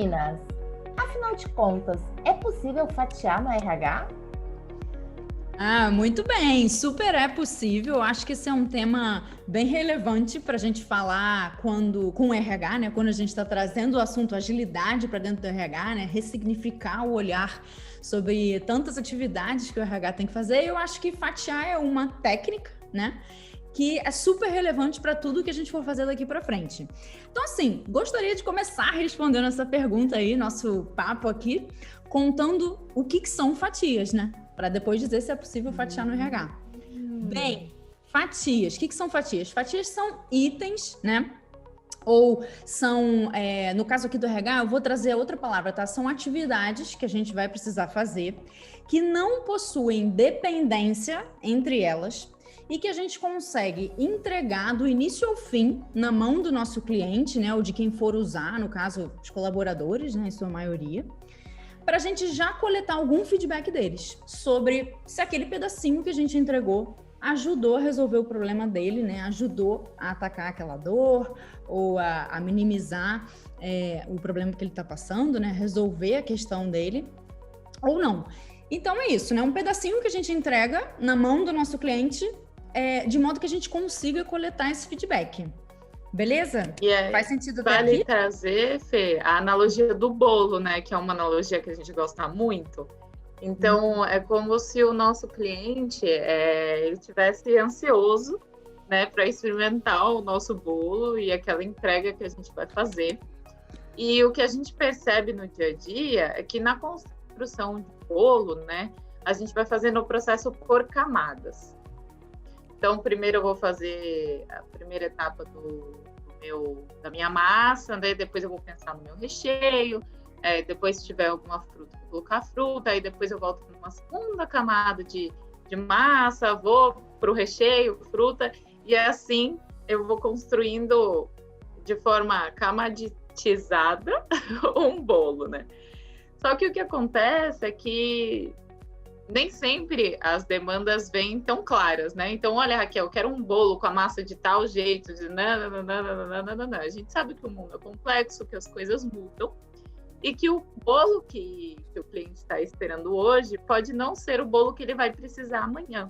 meninas, afinal de contas, é possível fatiar no RH? Muito bem, super é possível. Acho que esse é um tema bem relevante para a gente falar com o RH, né? Quando a gente está trazendo o assunto agilidade para dentro do RH, né? Ressignificar o olhar sobre tantas atividades que o RH tem que fazer. Eu acho que fatiar é uma técnica, né? Que é super relevante para tudo que a gente for fazer daqui para frente. Então, assim, gostaria de começar respondendo essa pergunta aí, nosso papo aqui, contando o que são fatias, né? Para depois dizer se é possível fatiar no RH. Bem, fatias. O que são fatias? Fatias são itens, né? Ou são, no caso aqui do RH, eu vou trazer outra palavra, tá? São atividades que a gente vai precisar fazer que não possuem dependência entre elas e que a gente consegue entregar do início ao fim na mão do nosso cliente, né? Ou de quem for usar, no caso, os colaboradores, né? Em sua maioria, para a gente já coletar algum feedback deles sobre se aquele pedacinho que a gente entregou ajudou a resolver o problema dele, né? Ajudou a atacar aquela dor ou a minimizar o problema que ele está passando, né? Resolver a questão dele ou não. Então é isso, né? Um pedacinho que a gente entrega na mão do nosso cliente de modo que a gente consiga coletar esse feedback. Beleza? Faz sentido até vale aqui? Trazer, Fê, a analogia do bolo, né? Que é uma analogia que a gente gosta muito. Então, é como se o nosso cliente ele estivesse ansioso, né, para experimentar o nosso bolo e aquela entrega que a gente vai fazer. E o que a gente percebe no dia a dia é que na construção de bolo, né, a gente vai fazendo o processo por camadas. Então, primeiro eu vou fazer a primeira etapa da minha massa, né? Depois eu vou pensar no meu recheio, depois se tiver alguma fruta, vou colocar fruta, aí depois eu volto para uma segunda camada de massa, vou para o recheio, fruta, e assim eu vou construindo de forma camaditizada um bolo, né? Só que o que acontece é que nem sempre as demandas vêm tão claras, né? Então, olha, Raquel, eu quero um bolo com a massa de tal jeito, nananana. A gente sabe que o mundo é complexo, que as coisas mudam e que o bolo que o cliente está esperando hoje pode não ser o bolo que ele vai precisar amanhã.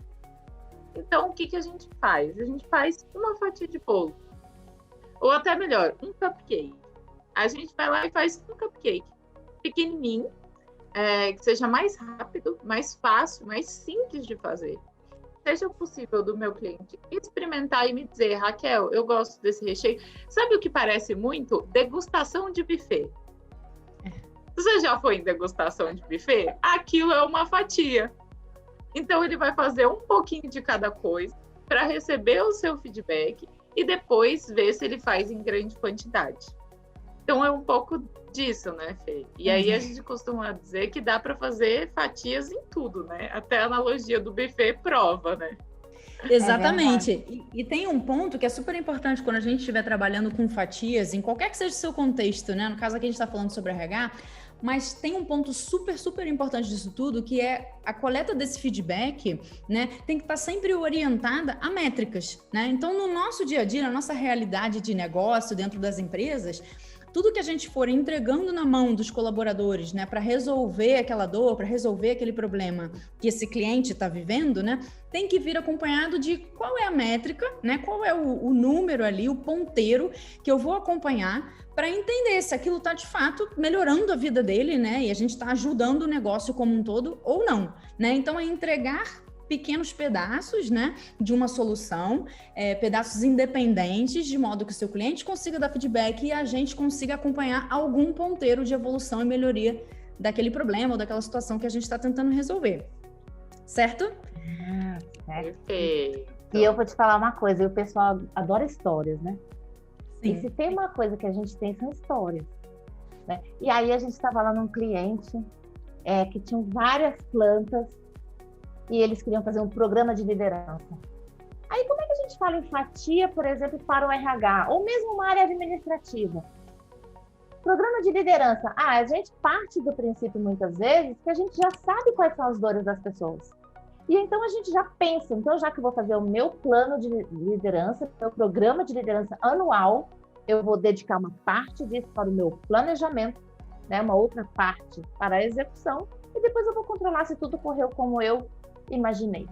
Então, o que a gente faz? A gente faz uma fatia de bolo. Ou até melhor, um cupcake. A gente vai lá e faz um cupcake pequenininho, que seja mais rápido, mais fácil, mais simples de fazer. Seja possível do meu cliente experimentar e me dizer, Raquel, eu gosto desse recheio. Sabe o que parece muito? Degustação de buffet. Você já foi em degustação de buffet? Aquilo é uma fatia. Então, ele vai fazer um pouquinho de cada coisa para receber o seu feedback e depois ver se ele faz em grande quantidade. Então, é um pouco disso, né, Fê? E aí a gente costuma dizer que dá para fazer fatias em tudo, né? Até a analogia do buffet prova, né? Exatamente. E tem um ponto que é super importante quando a gente estiver trabalhando com fatias, em qualquer que seja o seu contexto, né? No caso aqui a gente está falando sobre RH, mas tem um ponto super, super importante disso tudo, que é a coleta desse feedback, né? Tem que estar sempre orientada a métricas, né? Então, no nosso dia a dia, na nossa realidade de negócio dentro das empresas, tudo que a gente for entregando na mão dos colaboradores, né, para resolver aquela dor, para resolver aquele problema que esse cliente está vivendo, né, tem que vir acompanhado de qual é a métrica, né, qual é o número ali, o ponteiro que eu vou acompanhar para entender se aquilo está de fato melhorando a vida dele, né, e a gente está ajudando o negócio como um todo ou não, né? Então é entregar pequenos pedaços, né, de uma solução, pedaços independentes, de modo que o seu cliente consiga dar feedback e a gente consiga acompanhar algum ponteiro de evolução e melhoria daquele problema ou daquela situação que a gente está tentando resolver. Certo? Certo. E eu vou te falar uma coisa, e o pessoal adora histórias, né? Sim. E se tem uma coisa que a gente tem, são histórias, né? E aí a gente estava lá num cliente que tinha várias plantas e eles queriam fazer um programa de liderança. Aí como é que a gente fala em fatia, por exemplo, para o RH, ou mesmo uma área administrativa? Programa de liderança. A gente parte do princípio, muitas vezes, que a gente já sabe quais são as dores das pessoas. E então a gente já pensa, então já que eu vou fazer o meu plano de liderança, meu programa de liderança anual, eu vou dedicar uma parte disso para o meu planejamento, né, uma outra parte para a execução, e depois eu vou controlar se tudo correu como eu imaginei.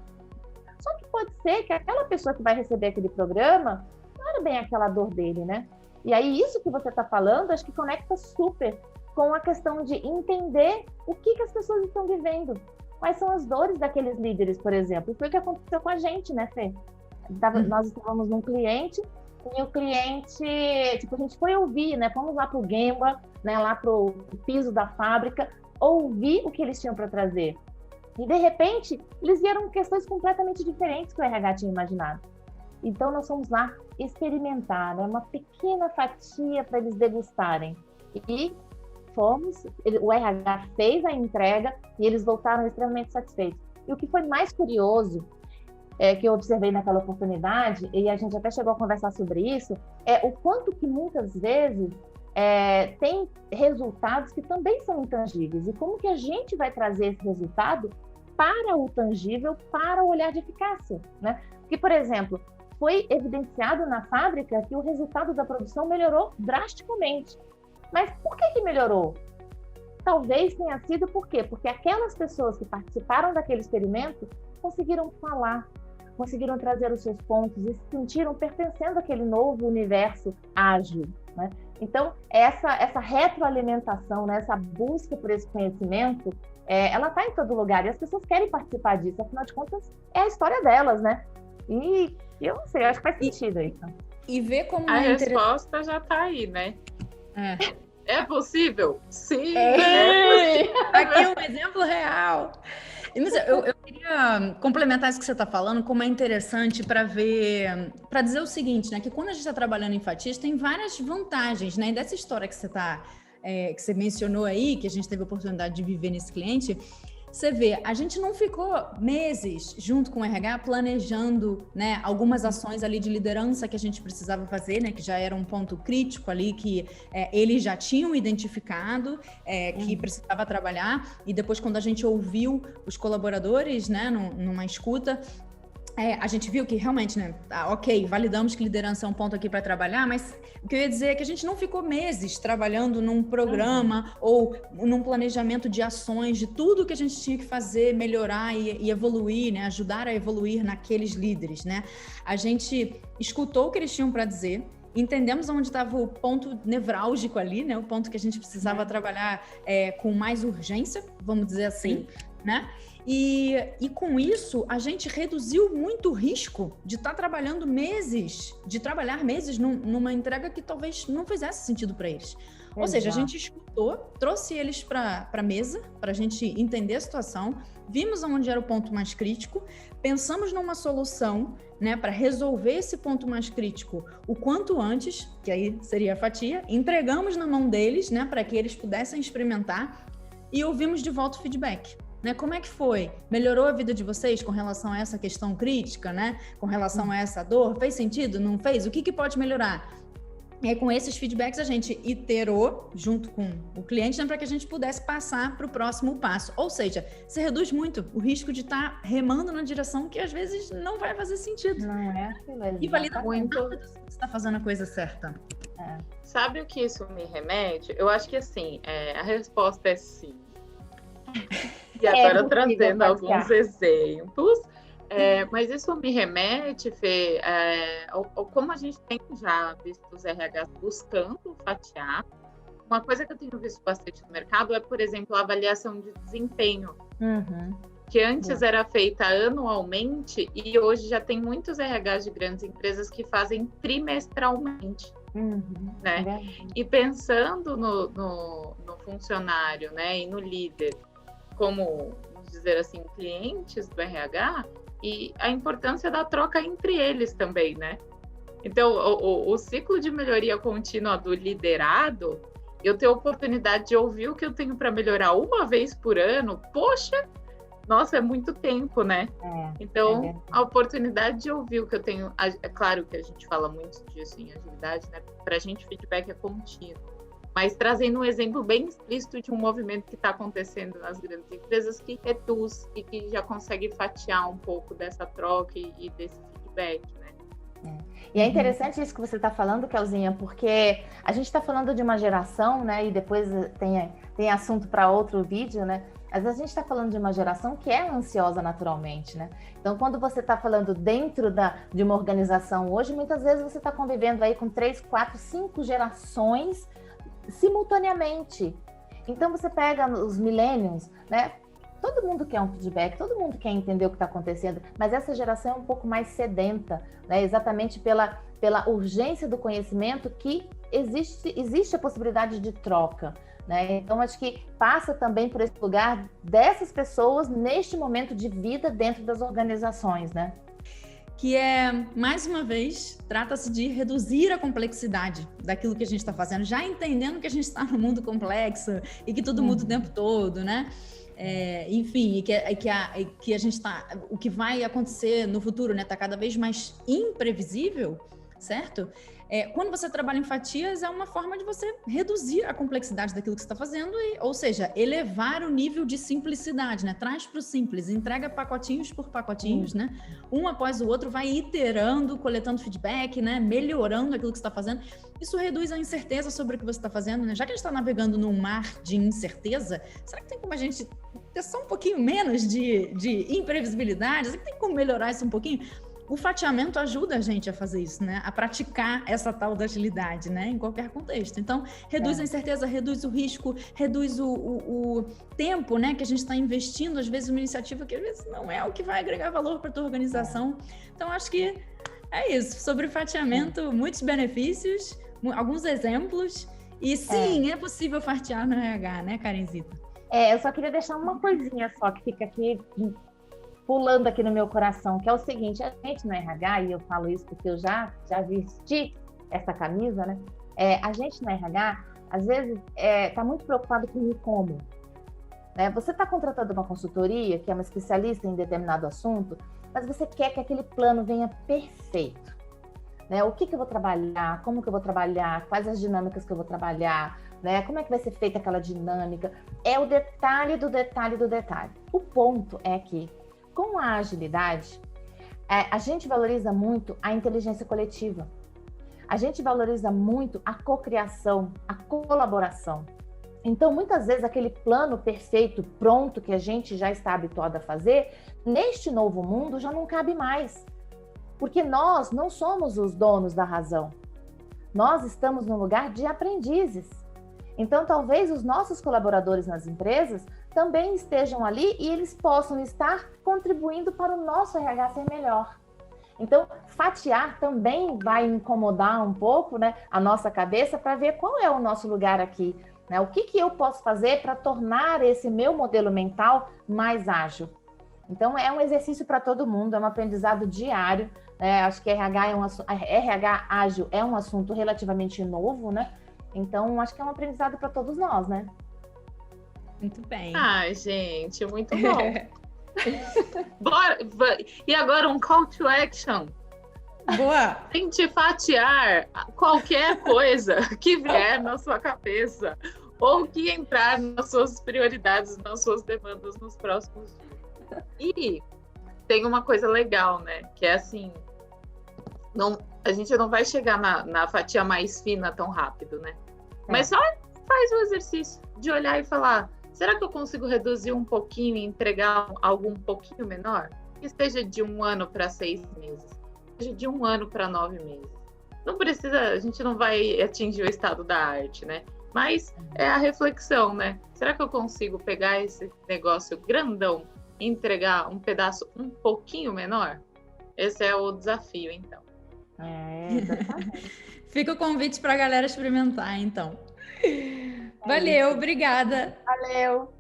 Só que pode ser que aquela pessoa que vai receber aquele programa não era bem aquela dor dele, né? E aí isso que você está falando, acho que conecta super com a questão de entender o que as pessoas estão vivendo. Quais são as dores daqueles líderes, por exemplo. E foi o que aconteceu com a gente, né, Fê? Nós estávamos num cliente, e o cliente, tipo, a gente foi ouvir, né? Fomos lá para o Gemba, né? Lá para o piso da fábrica, ouvir o que eles tinham para trazer. E, de repente, eles vieram questões completamente diferentes que o RH tinha imaginado. Então, nós fomos lá experimentar, né? Uma pequena fatia para eles degustarem. E o RH fez a entrega e eles voltaram extremamente satisfeitos. E o que foi mais curioso, que eu observei naquela oportunidade, e a gente até chegou a conversar sobre isso, é o quanto que muitas vezes tem resultados que também são intangíveis. E como que a gente vai trazer esse resultado para o tangível, para o olhar de eficácia, né? Porque, por exemplo, foi evidenciado na fábrica que o resultado da produção melhorou drasticamente. Mas por que melhorou? Talvez tenha sido por quê? Porque aquelas pessoas que participaram daquele experimento conseguiram falar, conseguiram trazer os seus pontos e se sentiram pertencendo àquele novo universo ágil, né? Então, essa retroalimentação, né, essa busca por esse conhecimento, ela está em todo lugar e as pessoas querem participar disso, afinal de contas, é a história delas, né? E eu não sei, eu acho que faz sentido isso. E ver como a resposta já está aí, né? É possível? Sim! Aqui um exemplo real. Eu queria complementar isso que você está falando, como é interessante para dizer o seguinte, né? Que quando a gente está trabalhando em fatias, tem várias vantagens, né? E dessa história que você mencionou aí, que a gente teve a oportunidade de viver nesse cliente, você vê, a gente não ficou meses junto com o RH planejando, né, algumas ações ali de liderança que a gente precisava fazer, né, que já era um ponto crítico ali que eles já tinham identificado, que precisava trabalhar, e depois quando a gente ouviu os colaboradores, né, numa escuta, a gente viu que realmente, né, ok, validamos que liderança é um ponto aqui para trabalhar, mas o que eu ia dizer é que a gente não ficou meses trabalhando num programa ou num planejamento de ações, de tudo que a gente tinha que fazer, melhorar e evoluir, né, ajudar a evoluir naqueles líderes, né? A gente escutou o que eles tinham para dizer, entendemos onde estava o ponto nevrálgico ali, né, o ponto que a gente precisava trabalhar com mais urgência, vamos dizer assim, né? E com isso, a gente reduziu muito o risco de estar trabalhando meses, numa entrega que talvez não fizesse sentido para eles. Exato. Ou seja, a gente escutou, trouxe eles para a mesa, para a gente entender a situação, vimos onde era o ponto mais crítico, pensamos numa solução, né, para resolver esse ponto mais crítico o quanto antes, que aí seria a fatia, entregamos na mão deles, né, para que eles pudessem experimentar e ouvimos de volta o feedback. Né? Como é que foi? Melhorou a vida de vocês com relação a essa questão crítica, né? Com relação a essa dor? Fez sentido? Não fez? O que pode melhorar? E com esses feedbacks a gente iterou junto com o cliente, né, para que a gente pudesse passar para o próximo passo. Ou seja, se reduz muito o risco de estar remando na direção que às vezes não vai fazer sentido. Não é? E valida muito que você está fazendo a coisa certa. Sabe o que isso me remete? Eu acho que assim, a resposta é sim. E agora trazendo alguns exemplos, mas isso me remete, Fê, como a gente tem já visto os RHs buscando fatiar. Uma coisa que eu tenho visto bastante no mercado é, por exemplo, a avaliação de desempenho, que antes era feita anualmente e hoje já tem muitos RHs de grandes empresas que fazem trimestralmente. Né? E pensando no funcionário, né, e no líder, como, vamos dizer assim, clientes do RH, e a importância da troca entre eles também, né? Então, o ciclo de melhoria contínua do liderado, eu tenho a oportunidade de ouvir o que eu tenho para melhorar uma vez por ano, poxa, nossa, é muito tempo, né? Então, a oportunidade de ouvir o que eu tenho, é claro que a gente fala muito disso em agilidade, né? Para a gente, feedback é contínuo. Mas trazendo um exemplo bem explícito de um movimento que está acontecendo nas grandes empresas que reduz e que já consegue fatiar um pouco dessa troca e desse feedback, né? E é interessante isso que você está falando, Kelzinha, porque a gente está falando de uma geração, né? E depois tem assunto para outro vídeo, né? Mas a gente está falando de uma geração que é ansiosa naturalmente, né? Então, quando você está falando dentro de uma organização hoje, muitas vezes você está convivendo aí com 3, 4, 5 gerações simultaneamente. Então, você pega os millennials, né? Todo mundo quer um feedback, todo mundo quer entender o que está acontecendo, mas essa geração é um pouco mais sedenta, né? Exatamente pela urgência do conhecimento que existe a possibilidade de troca, né? Então, acho que passa também por esse lugar dessas pessoas neste momento de vida dentro das organizações, né? Que é, mais uma vez, trata-se de reduzir a complexidade daquilo que a gente está fazendo, já entendendo que a gente está num mundo complexo e que tudo muda o tempo todo, né? Enfim, que a gente tá, o que vai acontecer no futuro, né, tá cada vez mais imprevisível, certo? Quando você trabalha em fatias, é uma forma de você reduzir a complexidade daquilo que você está fazendo, ou seja, elevar o nível de simplicidade, né? Traz para o simples, entrega pacotinhos por pacotinhos, né? Um após o outro, vai iterando, coletando feedback, né? Melhorando aquilo que você está fazendo. Isso reduz a incerteza sobre o que você está fazendo, né? Já que a gente está navegando num mar de incerteza, será que tem como a gente ter só um pouquinho menos de imprevisibilidade? Será que tem como melhorar isso um pouquinho? O fatiamento ajuda a gente a fazer isso, né? A praticar essa tal da agilidade, né? Em qualquer contexto. Então, reduz a incerteza, reduz o risco, reduz o tempo, né? Que a gente está investindo, às vezes, uma iniciativa que às vezes não é o que vai agregar valor para a tua organização. Então, acho que é isso. Sobre fatiamento, muitos benefícios, alguns exemplos. E sim, é possível fatiar no RH, né, Karenzita? Eu só queria deixar uma coisinha só que fica aqui pulando aqui no meu coração, que é o seguinte: a gente no RH, e eu falo isso porque eu já vesti essa camisa, né? A gente no RH, às vezes, está muito preocupado com o como. Né? Você está contratando uma consultoria, que é uma especialista em determinado assunto, mas você quer que aquele plano venha perfeito. Né? O que eu vou trabalhar, como que eu vou trabalhar, quais as dinâmicas que eu vou trabalhar, né? Como é que vai ser feita aquela dinâmica. É o detalhe do detalhe do detalhe. O ponto é que, com a agilidade, a gente valoriza muito a inteligência coletiva. A gente valoriza muito a cocriação, a colaboração. Então, muitas vezes, aquele plano perfeito, pronto, que a gente já está habituado a fazer, neste novo mundo já não cabe mais. Porque nós não somos os donos da razão. Nós estamos no lugar de aprendizes. Então, talvez os nossos colaboradores nas empresas também estejam ali e eles possam estar contribuindo para o nosso RH ser melhor. Então, fatiar também vai incomodar um pouco, né, a nossa cabeça para ver qual é o nosso lugar aqui, né? O que eu posso fazer para tornar esse meu modelo mental mais ágil. Então, é um exercício para todo mundo, é um aprendizado diário. Acho que RH ágil é um assunto relativamente novo, né? Então, acho que é um aprendizado para todos nós, né? Muito bem. Ai, gente, muito bom. Bora. E agora um call to action. Boa! Tente fatiar qualquer coisa que vier na sua cabeça ou que entrar nas suas prioridades, nas suas demandas nos próximos dias. E tem uma coisa legal, né? Que é assim, a gente não vai chegar na fatia mais fina tão rápido, né? Mas só faz o exercício de olhar e falar: será que eu consigo reduzir um pouquinho e entregar algo um pouquinho menor? Que esteja de 1 ano para 6 meses, seja de 1 ano para 9 meses. Não precisa, a gente não vai atingir o estado da arte, né? Mas é a reflexão, né? Será que eu consigo pegar esse negócio grandão e entregar um pedaço um pouquinho menor? Esse é o desafio, então. Exatamente. Fica o convite para a galera experimentar, então. Valeu, obrigada. Valeu.